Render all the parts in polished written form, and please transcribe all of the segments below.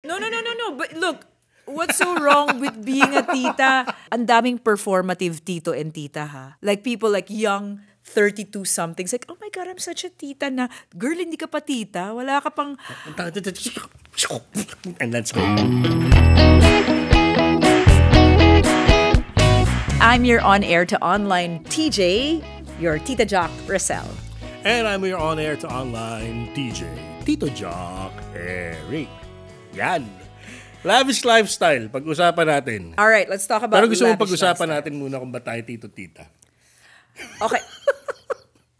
No. But look, what's so wrong with being a tita? Ang daming performative tito and tita, ha? Like people like young 32-somethings. Like, oh my God, I'm such a tita na. Girl, hindi ka pa tita. Wala ka pang... And let's go. I'm your on-air to online TJ, your Tita Jock Rosel. And I'm your on-air to online DJ, Tito Jock Eric. Yan. Lavish lifestyle, pag-usapan natin. Alright, let's talk about Pero gusto mo lavish pag-usapan lifestyle. natin muna kung ba tayo tito-tita. Okay.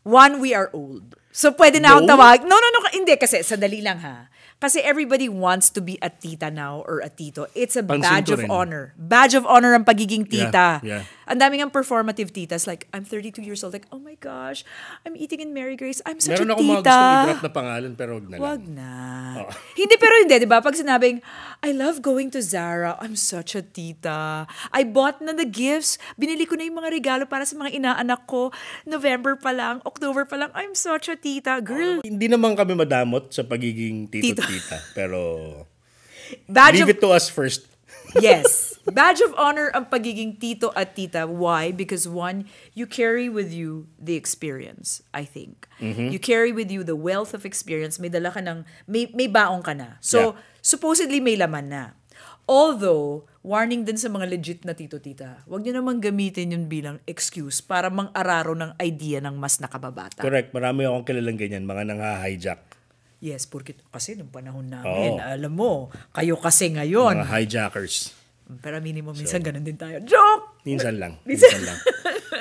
One, we are old. So, pwede na akong tawag. No. Hindi, kasi sadali lang, ha. Kasi everybody wants to be a tita now or a tito. It's a badge of honor. Badge of honor ang pagiging tita. Yeah. Ang daming ang performative titas. Like, I'm 32 years old. Like, oh my gosh, I'm eating in Mary Grace. I'm such Meron a akong mga tita. gustong i-drop na pangalan, pero wag na lang. Wag na. Oh. Hindi, pero hindi, di ba? Pag sinabing, I love going to Zara. I'm such a tita. I bought na the gifts. Binili ko na yung mga regalo para sa mga inaanak ko. November pa lang, October pa lang. I'm such a tita. Girl. Hindi naman kami madamot sa pagiging tito-tita. Pero Badge leave it to us first. Yes. Badge of honor ang pagiging tito at tita. Why? Because one, you carry with you the experience, I think. You carry with you the wealth of experience. May dala ka ng, may baong ka na. So, supposedly may laman na. Although, warning din sa mga legit na tito-tita, huwag niyo naman gamitin yun bilang excuse para mang-araro ng idea ng mas nakababata. Correct. Marami akong kilalang ganyan, mga nang-hijack. Yes, porque kasi nung panahon namin, alam mo, kayo kasi ngayon. Mga hijackers. Pero minimum, minsan ganun din tayo. Joke! Minsan lang. Minsan lang.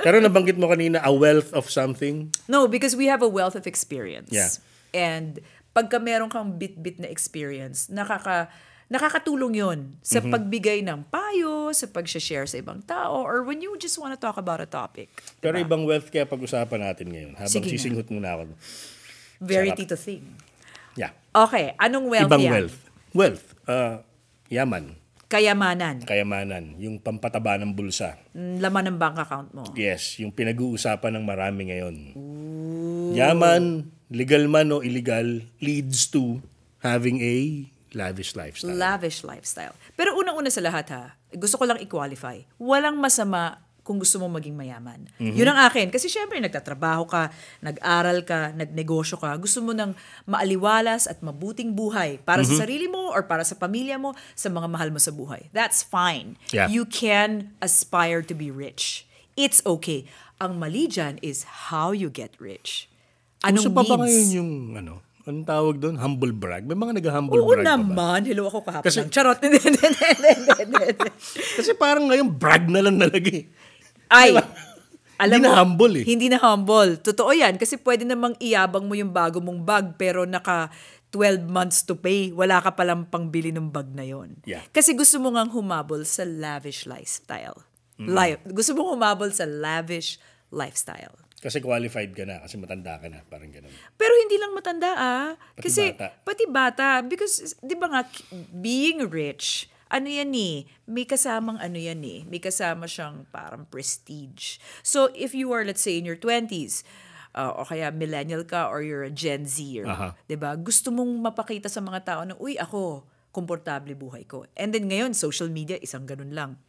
Pero nabanggit mo kanina, a wealth of something. No, because we have a wealth of experience. Yeah. And pagka meron kang bit-bit na experience, nakakatulong yun sa pagbigay ng payo, sa pag-share sa ibang tao, or when you just want to talk about a topic. Pero ibang wealth kaya pag-usapan natin ngayon. Habang Sige sisinghot muna ako. Very Sarap. tito thing. Yeah. Okay, anong wealth Ibang yan? wealth. Wealth. Yaman. Kayamanan. Yung pampataba ng bulsa. Laman ng bank account mo. Yes, yung pinag-uusapan ng marami ngayon. Yaman, legal man o illegal, leads to having a lavish lifestyle. Lavish lifestyle. Pero unang-una sa lahat, ha, gusto ko lang i-qualify. Walang masama kung gusto mo maging mayaman. Yun ang akin. Kasi syempre, nagtatrabaho ka, nag-aral ka, nagnegosyo ka, gusto mo ng maaliwalas at mabuting buhay para sa sarili mo or para sa pamilya mo, sa mga mahal mo sa buhay. That's fine. Yeah. You can aspire to be rich. It's okay. Ang mali dyan is how you get rich. Anong Gusto pa ba needs? ngayon yung, anong tawag doon? Humble brag? May mga nag-humble Oo brag pa ba? naman. Hello, ako kahapon Kasi- lang. Charot. Kasi parang ngayon, brag na lang nalagay. Ay, Diba? alam Hindi mo, na humble eh. Hindi na humble. Totoo yan. Kasi pwede namang iyabang mo yung bago mong bag pero naka 12 months to pay. Wala ka palang pangbili ng bag na yon. Yeah. Kasi gusto mo ngang humabol sa lavish lifestyle. Gusto mo humabol sa lavish lifestyle. Kasi qualified ka na, kasi matanda ka na, parang ganun. Pero hindi lang matanda kasi bata. pati bata. Because, di ba nga, being rich, ano yan may kasamang may kasama siyang parang prestige. So, if you are, let's say, in your 20s, o kaya millennial ka or you're a Gen Zer, diba? Gusto mong mapakita sa mga tao na, uy, ako, komportable buhay ko. And then ngayon, social media, isang ganun lang.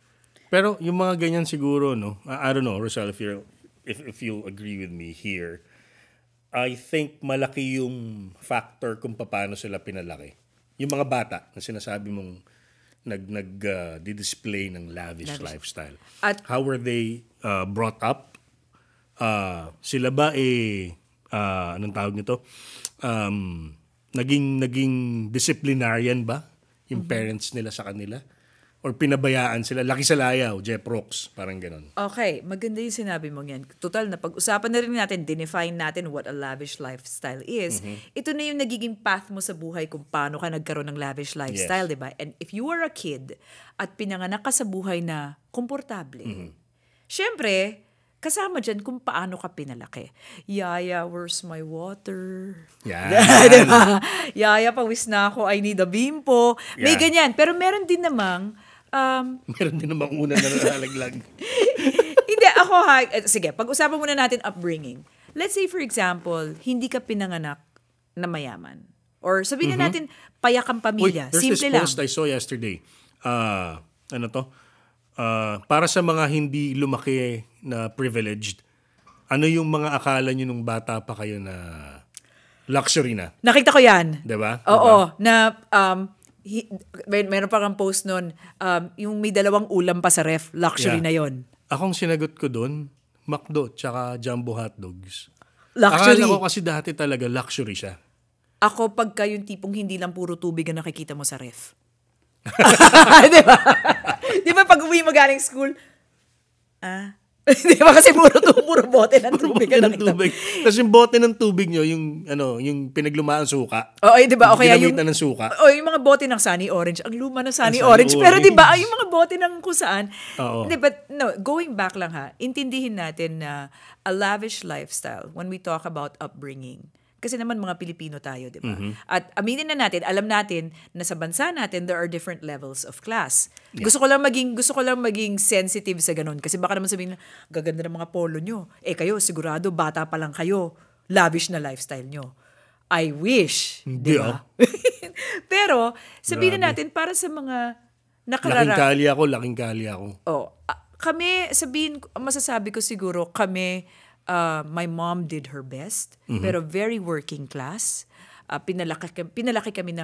Pero yung mga ganyan siguro, no? I don't know, Rosel, if you'll agree with me here, I think malaki yung factor kung paano sila pinalaki. Yung mga bata na sinasabi mong nag-display ng lavish lifestyle. At how were they brought up? Sila ba anong tawag nito? Naging disciplinarian ba yung parents nila sa kanila? Or pinabayaan sila? Laki sa layaw, Jeff Rocks, parang ganun. Okay, maganda yung sinabi mong yan. Total, na pag-usapan na rin natin, define natin what a lavish lifestyle is. Ito na yung nagiging path mo sa buhay kung paano ka nagkaroon ng lavish lifestyle, di ba? And if you are a kid at pinanganak ka sa buhay na komportable, syempre, kasama dyan kung paano ka pinalaki. Yaya, where's my water? Yan. Diba? Yaya, pawis na ako, I need a bimpo. May Yeah. ganyan. Pero meron din namang, Meron din namang una na nalalaglag. hindi, ako sige, pag-usapan muna natin upbringing. Let's say, for example, hindi ka pinanganak na mayaman. Or sabihin na natin, payakang pamilya. There's Simple this lang. post I saw yesterday. Ano to? Para sa mga hindi lumaki na privileged, ano yung mga akala nyo nung bata pa kayo na luxury na? Nakita ko yan. Diba? Oo. Na, meron pa kang post nun, yung may 2 ulam pa sa ref, luxury na yon. Akong sinagot ko doon, McDo tsaka Jumbo hotdogs. Luxury. Akala ko kasi dati talaga luxury siya. Ako, pagka yung tipong hindi lang puro tubig ang nakikita mo sa ref. Di ba? Di ba pag uwi mo galing school, di ba kasi puro bote ng tubig ang nakita mo. Tapos yung bote ng tubig nyo, yung pinaglumaan suka. Oo, di ba? O kaya yung ginamitan ng suka. O yung mga bote ng Sunny Orange. Ang luma ng Sunny Sunny Orange. Pero di ba, Orange. yung mga bote ng kung saan. Oo. Hindi, but no, going back lang ha, intindihin natin na a lavish lifestyle when we talk about upbringing. Kasi naman mga Pilipino tayo, di ba? At aminin na natin, alam natin na sa bansa natin, there are different levels of class. Yeah. Gusto ko lang maging sensitive sa ganun. Kasi baka naman sabihin, gaganda ng mga polo nyo. Kayo, sigurado, bata pa lang kayo. Lavish na lifestyle nyo. I wish. Di ba? Pero, sabihin na natin, para sa mga Laking kali ako. Kami, masasabi ko siguro, my mom did her best, pero very working class. Pinalaki kami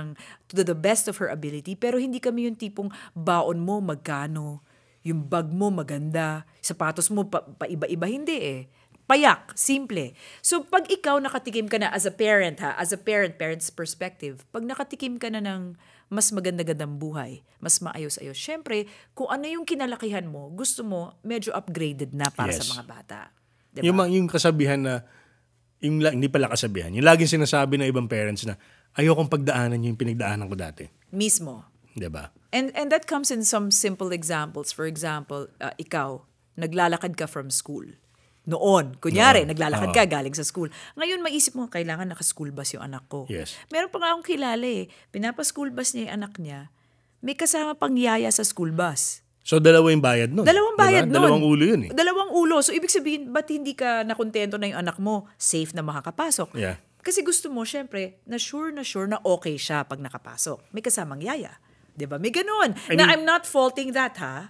to the best of her ability, pero hindi kami yung tipong baon mo magkano, yung bag mo maganda, sapatos mo iba-iba, hindi eh. Payak, simple. So pag ikaw nakatikim ka na as a parent's perspective, pag nakatikim ka na ng mas maganda-gandang buhay, mas maayos-ayos. Syempre, kung ano yung kinalakihan mo, gusto mo medyo upgraded na para sa mga bata. Diba? Yung kasabihan na, hindi pala kasabihan, yung laging sinasabi ng ibang parents na, ayokong pagdaanan yung pinagdaanan ko dati. Mismo. Diba? And that comes in some simple examples. For example, ikaw, naglalakad ka from school. Noon, kunyari, naglalakad ka galing sa school. Ngayon, maisip mo, kailangan naka-school bus yung anak ko. Yes. Meron pa nga akong kilala pinapa-school bus niya yung anak niya, may kasama pang yaya sa school bus. So, dalawa yung bayad nun. Dalawang bayad nun. Dalawang ulo yun eh. Dalawang ulo. So, ibig sabihin, ba't hindi ka nakontento na yung anak mo? Safe na makakapasok. Yeah. Kasi gusto mo, syempre, na sure na okay siya pag nakapasok. May kasamang yaya. Diba? May ganun. I'm not faulting that, ha?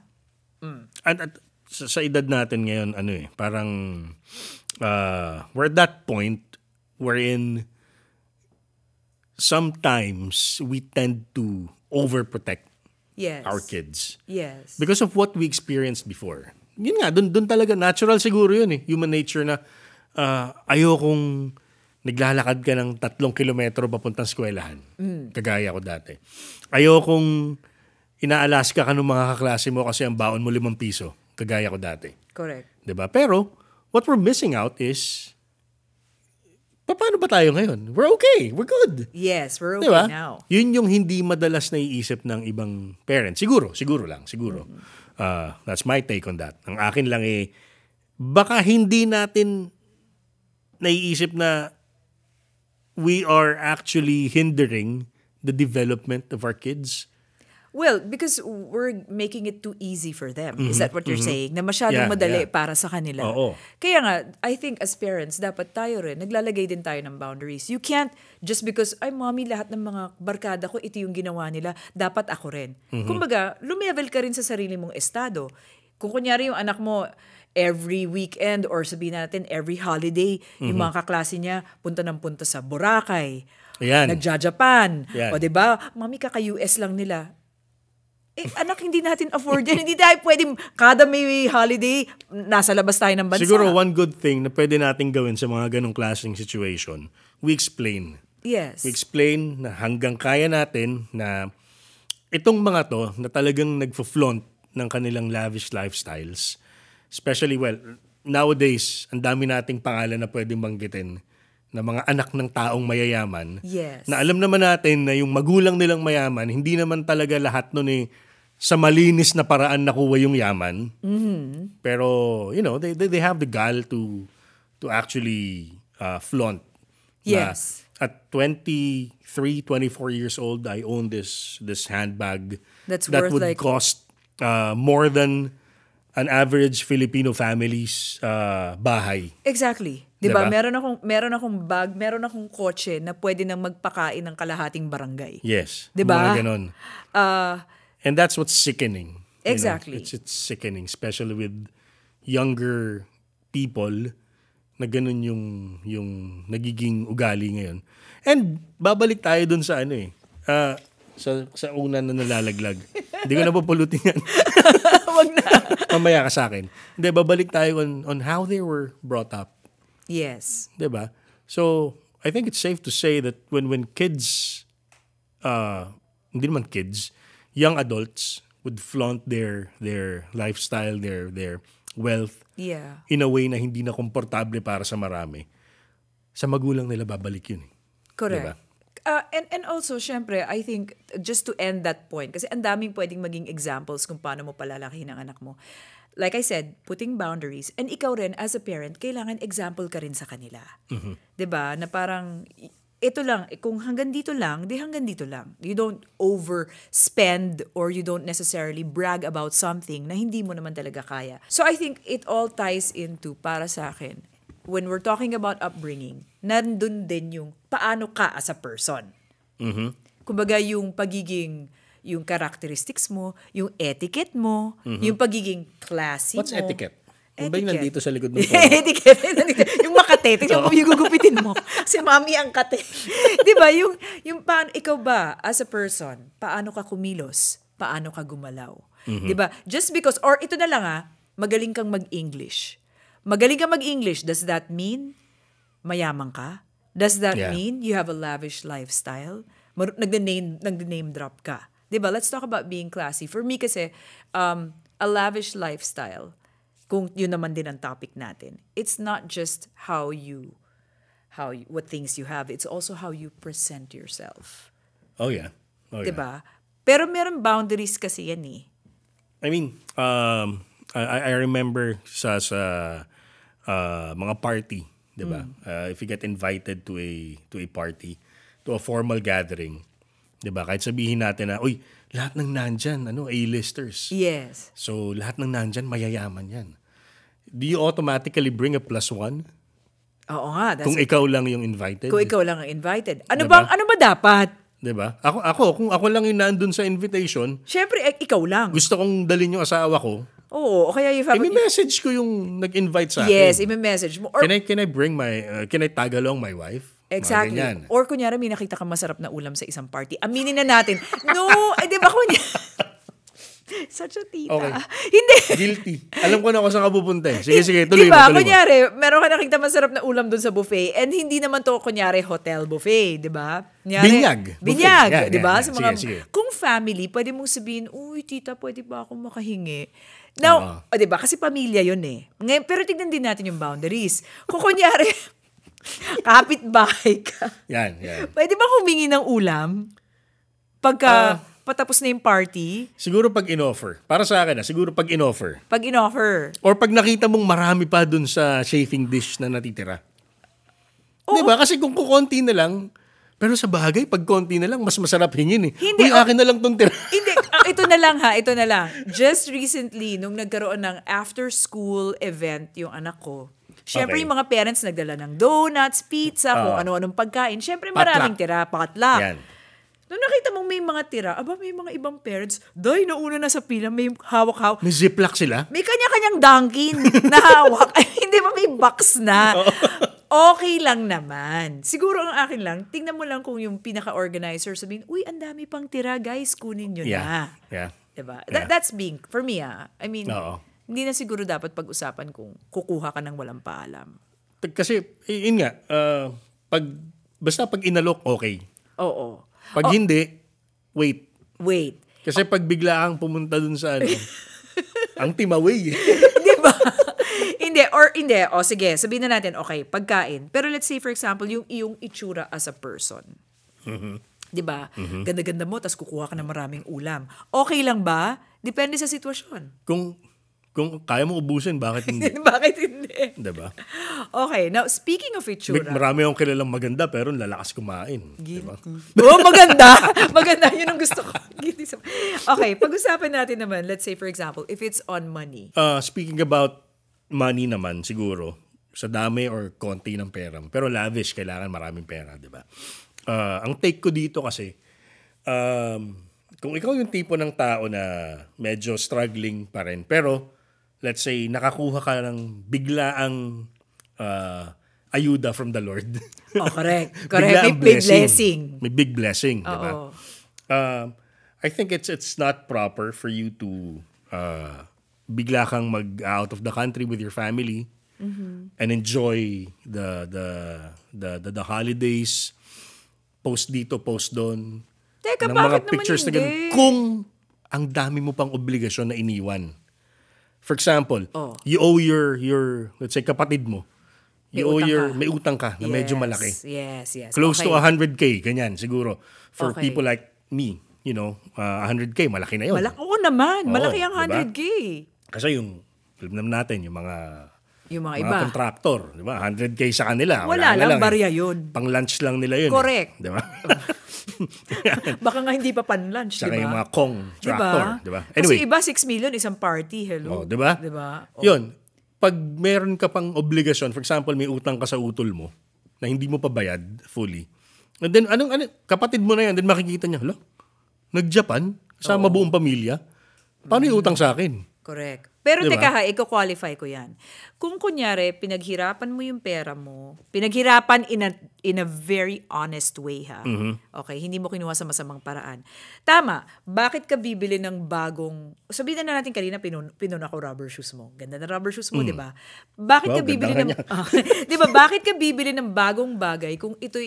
At sa edad natin ngayon, parang we're at that point wherein sometimes we tend to overprotect our kids. Yes. Because of what we experienced before. Yun nga, dun talaga, natural siguro yun human nature na ayokong naglalakad ka ng 3 kilometro papuntang eskwelahan. Kagaya ko dati. Ayokong ina-Alaska ka ng mga kaklase mo kasi ang baon mo 5 piso. Kagaya ko dati. Correct. Diba? Pero, what we're missing out is, paano ba tayo ngayon? We're okay. We're good. Yes, we're okay diba? now. Yun yung hindi madalas naiisip ng ibang parents. Siguro lang. That's my take on that. Ang akin lang baka hindi natin naiisip na we are actually hindering the development of our kids. Well, because we're making it too easy for them. Is that what you're saying? Na masyadong madali para sa kanila. Oo. Kaya nga, I think as parents, dapat tayo rin, naglalagay din tayo ng boundaries. You can't, just because, mommy, lahat ng mga barkada ko, ito yung ginawa nila, dapat ako rin. Kumbaga, lumevel ka rin sa sarili mong estado. Kung kunyari yung anak mo, every weekend or sabihin natin every holiday, yung mga kaklase niya, punta sa Boracay, nagja-Japan, o diba, mami, kaka-US lang nila. Anak, hindi natin afford yan. Hindi tayo pwedeng, kada may holiday, nasa labas tayo ng bansa. Siguro one good thing na pwede natin gawin sa mga ganong klaseng situation, we explain. Yes. We explain na hanggang kaya natin na itong mga to na talagang nagfo-flaunt ng kanilang lavish lifestyles. Especially, nowadays, ang dami nating pangalan na pwedeng banggitin na mga anak ng taong mayayaman. Yes. Na alam naman natin na yung magulang nilang mayaman, hindi naman talaga lahat nun sa malinis na paraan nakuha yung yaman. Pero, they have the gall to actually flaunt. Yes. At 23, 24 years old, I own this handbag that would cost more than an average Filipino family's bahay. Exactly. 'Di ba? Diba? Meron akong bag, meron akong kotse na pwede nang magpakain ng kalahating barangay. Yes. 'Di ba? Mga ganon. And that's what's sickening. Exactly. It's sickening, especially with younger people na ganun yung nagiging ugali ngayon. And babalik tayo dun sa sa una na nalalaglag. Hindi ko na pupulutin yan. Wag na. Mamaya ka sa akin. Hindi, babalik tayo on how they were brought up. Yes. Diba? So, I think it's safe to say that when kids, hindi naman kids, young adults would flaunt their lifestyle, their wealth, Yeah. in a way na hindi na komportable para sa marami, sa magulang nila babalik yun. Correct. Diba? And also, syempre, I think, just to end that point, kasi ang daming pwedeng maging examples kung paano mo palalakihin ang anak mo. Like I said, putting boundaries. And ikaw rin, as a parent, kailangan example ka rin sa kanila. Mm-hmm. 'Di ba? Na parang, ito lang, kung hanggang dito lang, di hanggang dito lang. You don't overspend or you don't necessarily brag about something na hindi mo naman talaga kaya. So I think it all ties into, para sa akin, when we're talking about upbringing, nandun din yung paano ka as a person. Mm-hmm. Kumbaga yung yung characteristics mo, yung etiquette mo, yung pagiging classy What's mo. etiquette? Yung ba yung nandito sa likod mo? Etiquette. Yung makate. Tingnan mo, yung gugupitin mo. Si mami ang kate. Di ba? Yung paano, ikaw ba, as a person, paano ka kumilos? Paano ka gumalaw? Mm-hmm. Di ba? Just because, or ito na lang magaling kang mag-English. Magaling kang mag-English, does that mean mayaman ka? Does that mean you have a lavish lifestyle? Nag-name drop ka. Diba? Let's talk about being classy. For me kasi, a lavish lifestyle, kung yun naman din ang topic natin, it's not just what things you have, it's also how you present yourself. Oh yeah. Diba? Pero meron boundaries kasi yan eh. I mean, I remember sa mga party, 'di ba? If you get invited to a party, to a formal gathering, 'di ba? Kahit sabihin natin na, uy, lahat ng nandyan, A-listers. Yes. So, lahat ng nandyan, mayayaman yan. Do you automatically bring a +1? Oo nga. Kung ikaw lang yung invited? Kung ikaw lang ang invited. Diba? Ano ba dapat? 'Di ba? Kung ako lang yung nandun sa invitation, syempre, ikaw lang. gusto kong dalhin yung asawa ko, oo, kaya you have... i-message ko yung nag-invite sa akin. Yes, i-message mo. Or, Can I bring can I tag along my wife? exactly. Or kunyari, may nakita kang masarap na ulam sa isang party. Aminin na natin. No, di ba such a tita. Okay. Hindi. Guilty. Alam ko na kung saan ka pupunta eh. Sige, tuloy diba, mo. Kunyari, meron ka nakita masarap na ulam dun sa buffet and hindi naman to, kunyari, hotel buffet, di ba? Binyag. Binyag, di ba? Sa mga, sige. Kung family, pwede mong sabihin, uy, tita, pwede ba akong makahingi? Now, di ba? Kasi pamilya yun eh. Ngayon, pero tignan din natin yung boundaries. Kung kunyari, kapitbahay ka. Yan. Pwede ba humingi ng ulam? Pagka patapos na yung party? Siguro pag in-offer. Para sa akin siguro pag in-offer. Pag in-offer. Or pag nakita mong marami pa dun sa chafing dish na natitira. Di ba? Kasi kung kukonti na lang, pero sa bagay, pag konti na lang, mas masarap hingin eh. Hindi. Uy, akin na lang tong tira. Hindi. Ito na lang. Just recently, nung nagkaroon ng after-school event yung anak ko, syempre yung mga parents nagdala ng donuts, pizza, kung ano-anong pagkain. Syempre maraming tira, potluck. Yan. Nung nakita mong may mga tira, may mga ibang parents, nauna na sa pila, may hawak-hawak. May ziplock sila? May kanya-kanyang Dunkin na hawak. Ay, hindi ba may box na? Okay lang naman. Siguro ang akin lang, tingnan mo lang kung yung pinaka-organizer sabihin, uy, ang dami pang tira, guys, kunin nyo na. Yeah. Diba? That's being, for me I mean, hindi na siguro dapat pag-usapan kung kukuha ka ng walang paalam. Kasi, yun nga, basta pag inalok, okay. Oo. Pag hindi, wait. Wait. Kasi pag bigla kang pumunta dun sa ang timaway. Di ba? Hindi. O sige, sabihin na natin, okay, pagkain. Pero let's say, for example, yung iyong itsura as a person. Mm-hmm. Di ba? Mm-hmm. Ganda-ganda mo, tapos kukuha ka ng maraming ulam. Okay lang ba? Depende sa sitwasyon. Kung Kung kaya mo ubusin, bakit hindi? Bakit hindi? Diba? Okay, now speaking of itsura. Marami akong kilalang maganda pero lalakas kumain. Diba? Oh, maganda! Maganda, yun ang gusto ko. Okay, pag-usapan natin naman, let's say for example, if it's on money. Speaking about money naman, siguro, sa dami or konti ng pera. Pero lavish, kailangan maraming pera, di ba? Ang take ko dito kasi, kung ikaw yung tipo ng tao na medyo struggling pa rin, pero let's say, nakakuha ka ng biglaang ayuda from the Lord. Oh, correct. May big blessing. May big blessing, di ba? Oo. I think it's not proper for you to bigla kang out of the country with your family and enjoy the holidays, post dito, post doon. Teka, ng bakit mga pictures naman na ganun, kung ang dami mo pang obligasyon na iniwan. For example, you owe your let's say kapatid mo. May utang ka na medyo malaki. Yes. Close to 100K, ganyan siguro. For people like me, 100K, malaki na yun. Oo naman, malaki ang 100K. Kasi alam naman natin, yung mga iba. Contractor, di ba? 100K sa kanila. Wala lang, barya yun. Pang lunch lang nila yun. Correct. Di ba? Baka nga hindi pa pan-lunch, Saka di ba? yung mga contractor, di ba? Anyway. Kasi iba 6 million, isang party, hello. Di ba? Yun, pag meron ka pang obligasyon, for example, may utang ka sa utol mo na hindi mo pa bayad fully. And then, kapatid mo na yan, then makikita niya, nag-Japan, kasama buong pamilya, paano yung utang sa akin? Correct. Pero Diba? teka i-qualify ko yan. Kung kunyari, pinaghirapan mo yung pera mo, pinaghirapan in a very honest way, ha? Okay, hindi mo kinuha sa masamang paraan. Tama, bakit ka bibili ng bagong, sabihin na natin kanina, pinuna ko rubber shoes mo. Ganda na rubber shoes mo, di ba? Bakit ka bibili ng, di ba, bakit ka bibili ng bagong bagay kung ito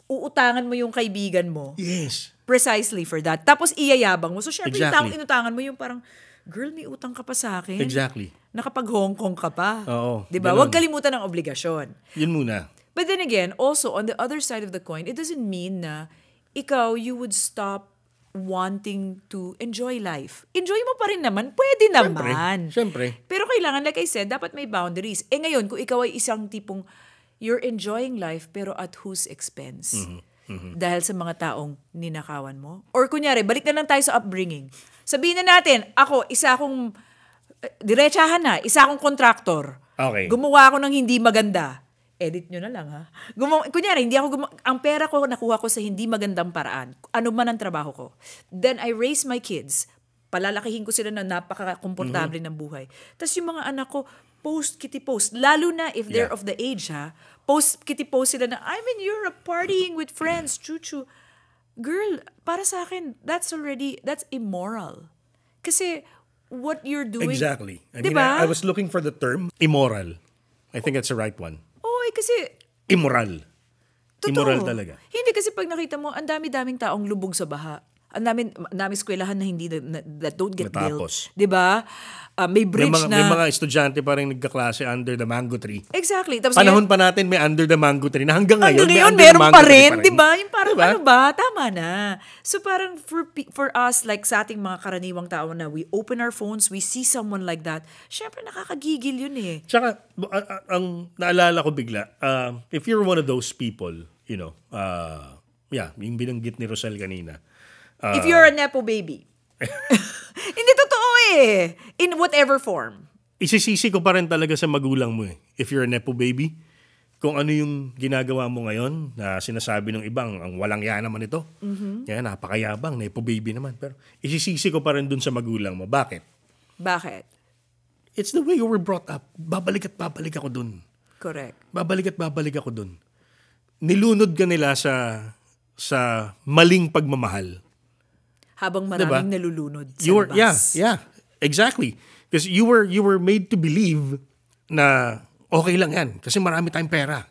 uutangan mo yung kaibigan mo? Yes. Precisely for that. Tapos iyayabang mo. So, syempre, Exactly. yung inutangan mo yung parang, girl, may utang ka pa sa akin. Exactly. Nakapag-Hong Kong ka pa. Oo. Diba? Ganun. Huwag kalimutan ng obligasyon. Yun muna. But then again, also, on the other side of the coin, it doesn't mean na you would stop wanting to enjoy life. Enjoy mo pa rin naman. Pwede naman. Siyempre. Pero kailangan, like I said, dapat may boundaries. Ngayon, kung ikaw ay isang tipong, you're enjoying life, pero at whose expense? Dahil sa mga taong ninakawan mo? Or kunyari, balik na lang tayo sa upbringing. Sabihin na natin, isa akong, diretsahan na, isa akong kontraktor. Okay. Gumawa ako ng hindi maganda. Edit nyo na lang, ha? Kunyari, ang pera ko nakuha ko sa hindi magandang paraan. Ano man ang trabaho ko. Then I raise my kids. Palalakihin ko sila na napaka-komportable ng buhay. Tapos yung mga anak ko, kitty post. Lalo na if they're of the age, ha? Kitty post sila na, I'm in Europe partying with friends, chuchu. Girl, para sa akin, that's immoral. Kasi what you're doing... Exactly. Diba? I was looking for the term immoral. I think that's the right one. Kasi... Immoral. Totoo. Immoral talaga. Hindi kasi pag nakita mo, ang dami-daming taong lubog sa baha. Ang dami eskwelahan na hindi that don't get Natapos. built. 'Di ba? May bridge May mga estudyante pa rin nagkaklase under the mango tree. Exactly. Tapos Panahon pa natin may under the mango tree na hanggang ngayon may under the meron mango pa tree rin, 'di ba? Yung parang diba? ano ba? Tama na. So parang for us, like sa ating mga karaniwang tao na we open our phones, we see someone like that, syempre nakakagigil yun eh. Tsaka, ang naalala ko bigla, if you're one of those people, yung binanggit ni Rosel kanina, if you're a nepo baby. Hindi totoo eh. In whatever form. Isisisi ko pa rin talaga sa magulang mo eh. If you're a nepo baby, kung ano yung ginagawa mo ngayon na sinasabi ng ibang, ang walang yan naman ito. Kaya napakayabang, nepo baby naman. Pero isisisi ko pa rin dun sa magulang mo. Bakit? It's the way you were brought up. Babalik at babalik ako dun. Correct. Babalik at babalik ako dun. Nilunod ka nila sa maling pagmamahal. Habang maraming nalulunod sa labas. Yeah, exactly. Because you were made to believe na okay lang yan kasi marami tayong pera.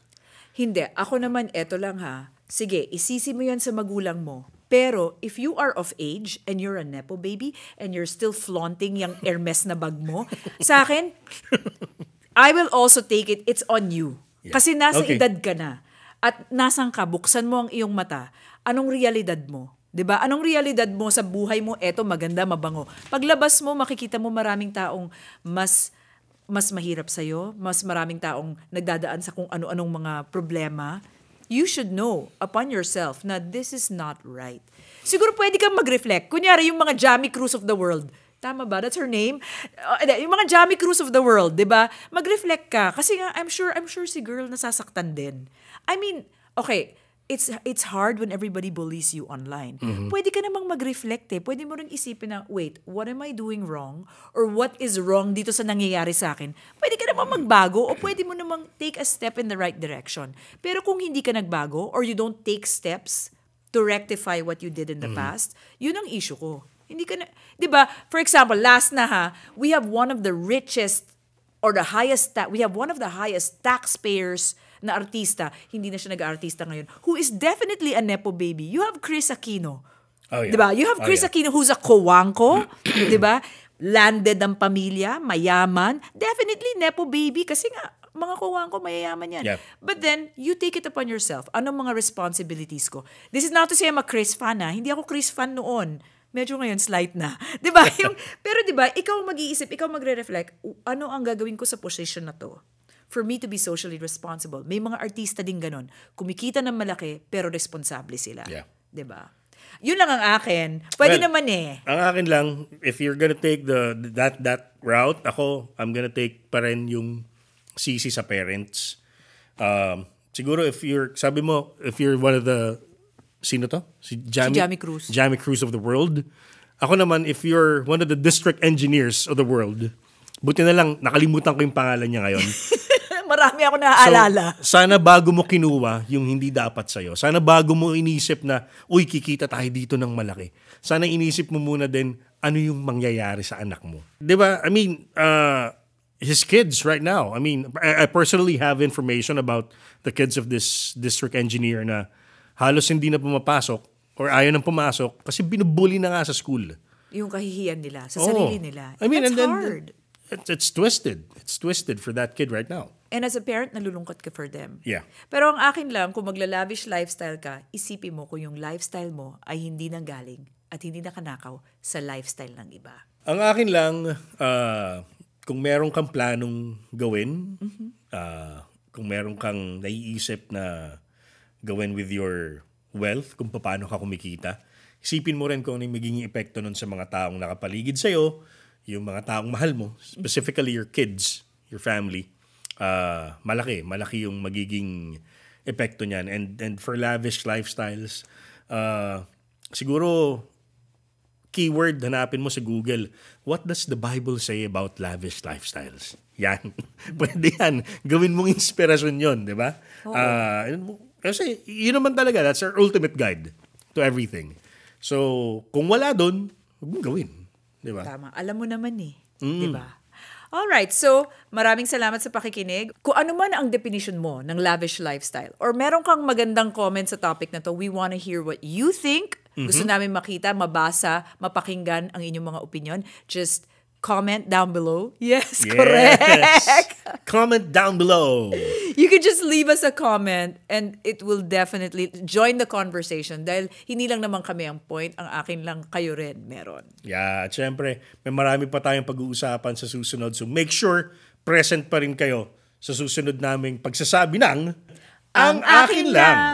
Hindi. Ako naman, eto lang ha. Sige, isisi mo yan sa magulang mo. Pero if you are of age and you're a nepo baby and you're still flaunting yung Hermes na bag mo, sa akin, I will also take it. It's on you. Yeah. Kasi nasa edad ka na. At nasan ka, buksan mo ang iyong mata. Anong realidad mo? 'Diba? Anong realidad mo sa buhay mo? Eto, maganda, mabango. Paglabas mo, makikita mo maraming taong mas mahirap sa'yo, mas maraming taong nagdadaan sa kung ano-anong mga problema. You should know upon yourself na this is not right. Siguro pwede kang mag-reflect. Kunyari, yung mga Jamie Cruz of the world. Tama ba? That's her name? Yung mga Jamie Cruz of the world, di ba? Mag-reflect ka. Kasi nga, I'm sure si girl nasasaktan din. I mean, okay, it's hard when everybody bullies you online. Pwede ka namang mag-reflect eh. Pwede mo rin isipin na, wait, what am I doing wrong? Or what is wrong dito sa nangyayari sa akin? Pwede ka namang magbago o pwede mo namang take a step in the right direction. Pero kung hindi ka nagbago or you don't take steps to rectify what you did in the past, yun ang issue ko. Hindi ka na, 'di ba? For example, last na we have one of the richest or the highest we have one of the highest taxpayers na artista, hindi na siya nag-artista ngayon, who is definitely a nepo baby. You have Chris Aquino. Oh, yeah. 'Di ba? You have Chris Aquino who's a kuwangko, 'di ba? Landed ang pamilya, mayaman, definitely nepo baby kasi nga mga kuwangko mayayaman yan. Yep. But then, you take it upon yourself. Anong mga responsibilities ko? This is not to say I'm a Chris fan Hindi ako Chris fan noon. Medyo ngayon slight na. 'Di ba? Pero 'di ba, ikaw mag-iisip, ikaw magre-reflect, ano ang gagawin ko sa position na 'to? For me to be socially responsible. May mga artista din ganun. Kumikita ng malaki pero responsable sila. Yeah. 'Di ba? Yun lang ang akin. Pwede naman eh. Ang akin lang, if you're gonna take that route, I'm gonna take pa rin yung sisi sa parents. Siguro if you're one of the, sino to? Si Jamie Cruz. Jamie Cruz of the world. Ako naman, if you're one of the district engineers of the world, buti na lang, nakalimutan ko yung pangalan niya ngayon. Marami ako naaalala. So, sana bago mo kinuha yung hindi dapat sa'yo. Sana bago mo inisip na, uy, kikita tayo dito ng malaki. Sana inisip mo muna din, ano yung mangyayari sa anak mo. Diba? I mean, his kids right now. I mean, I personally have information about the kids of this district engineer na halos hindi na pumapasok or ayaw nang pumasok kasi binubully na nga sa school. Yung kahihiyan nila, sa sarili nila. I mean, that's hard. It's twisted. It's twisted for that kid right now. And as a parent, nalulungkot ka for them. Yeah. Pero ang akin lang, kung magla-lavish lifestyle ka, isipin mo kung yung lifestyle mo ay hindi nanggaling at hindi nakanakaw sa lifestyle ng iba. Ang akin lang, kung meron kang planong gawin, kung meron kang naiisip na gawin with your wealth, kung paano ka kumikita, isipin mo rin kung ano yung magiging epekto nun sa mga taong nakapaligid sa'yo, yung mga taong mahal mo, specifically your kids, your family. Malaki yung magiging epekto niyan. And for lavish lifestyles, siguro keyword hanapin mo sa Google, what does the Bible say about lavish lifestyles? Yan. Pwede yan. Gawin mong inspirasyon yon, di ba? Kasi yun naman talaga, that's our ultimate guide to everything. So, kung wala doon, huwag mong gawin. Di ba? Tama. Alam mo naman eh. Di ba? Alright, so maraming salamat sa pakikinig. Kung ano man ang definition mo ng lavish lifestyle or meron kang magandang comment sa topic na to, we want to hear what you think. Gusto namin makita, mabasa, mapakinggan ang inyong mga opinion. Just comment down below. Yes, correct. Comment down below. You can just leave us a comment and it will definitely join the conversation dahil hindi lang naman kami ang point, ang akin lang kayo rin meron. Yeah, at syempre, may marami pa tayong pag-uusapan sa susunod. So make sure present pa rin kayo sa susunod naming pagsasabi ng Ang akin lang.